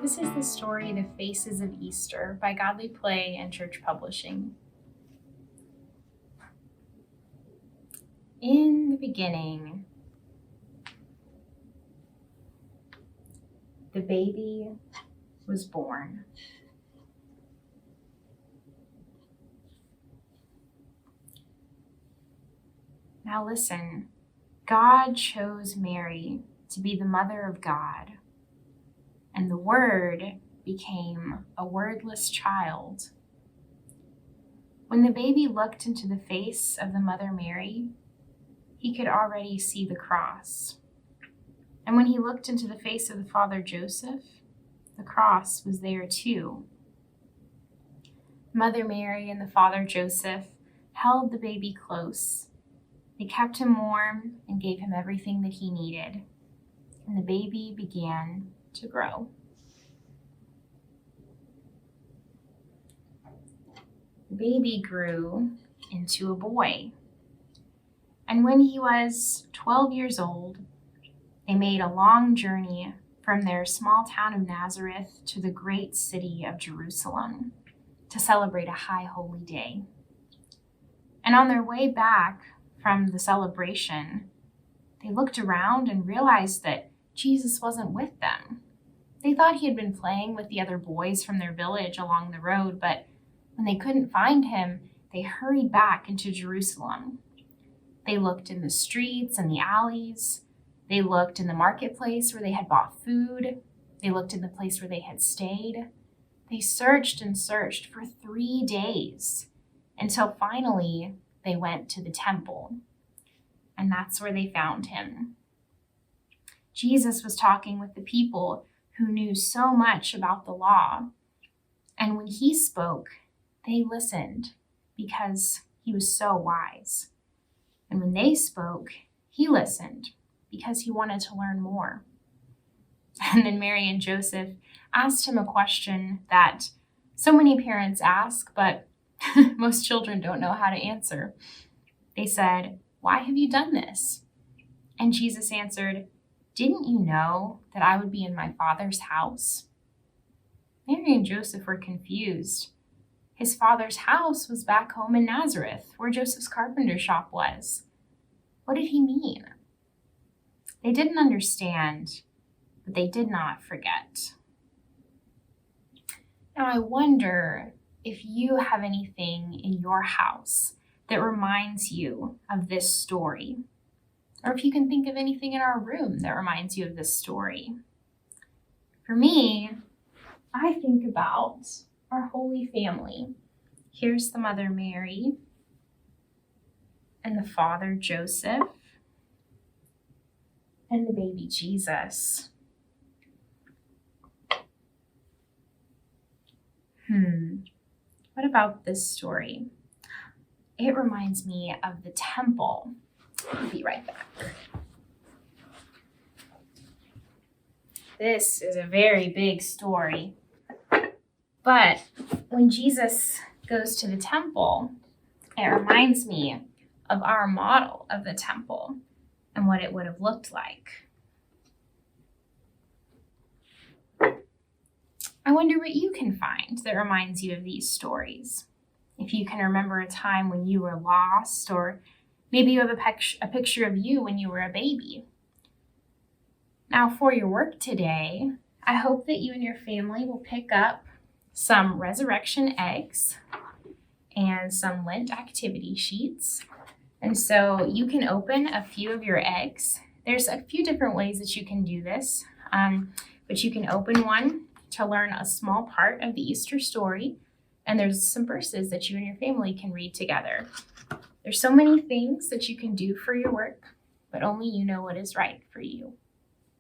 This is the story The Faces of Easter by Godly Play and Church Publishing. In the beginning, the baby was born. Now listen, God chose Mary to be the mother of God, and the Word became a wordless child. When the baby looked into the face of the Mother Mary, he could already see the cross. And when he looked into the face of the Father Joseph, the cross was there too. Mother Mary and the Father Joseph held the baby close. They kept him warm and gave him everything that he needed. And the baby began to grow. The baby grew into a boy. And when he was 12 years old, they made a long journey from their small town of Nazareth to the great city of Jerusalem to celebrate a high holy day. And on their way back from the celebration, they looked around and realized that Jesus wasn't with them. They thought he had been playing with the other boys from their village along the road, but when they couldn't find him, they hurried back into Jerusalem. They looked in the streets and the alleys. They looked in the marketplace where they had bought food. They looked in the place where they had stayed. They searched and searched for 3 days until finally they went to the temple. And that's where they found him. Jesus was talking with the people who knew so much about the law. And when he spoke, they listened because he was so wise. And when they spoke, he listened because he wanted to learn more. And then Mary and Joseph asked him a question that so many parents ask, but most children don't know how to answer. They said, "Why have you done this?" And Jesus answered, "Didn't you know that I would be in my Father's house?" Mary and Joseph were confused. His father's house was back home in Nazareth, where Joseph's carpenter shop was. What did he mean? They didn't understand, but they did not forget. Now I wonder if you have anything in your house that reminds you of this story, or if you can think of anything in our room that reminds you of this story. For me, I think about our Holy Family. Here's the Mother Mary and the Father Joseph and the baby Jesus. What about this story? It reminds me of the temple. I'll be right back. This is a very big story. But when Jesus goes to the temple, it reminds me of our model of the temple and what it would have looked like. I wonder what you can find that reminds you of these stories. If you can remember a time when you were lost, or maybe you have a picture of you when you were a baby. Now for your work today, I hope that you and your family will pick up some resurrection eggs and some Lent activity sheets. And so you can open a few of your eggs. There's a few different ways that you can do this, but you can open one to learn a small part of the Easter story, and there's some verses that you and your family can read together. There's so many things that you can do for your work, but only you know what is right for you.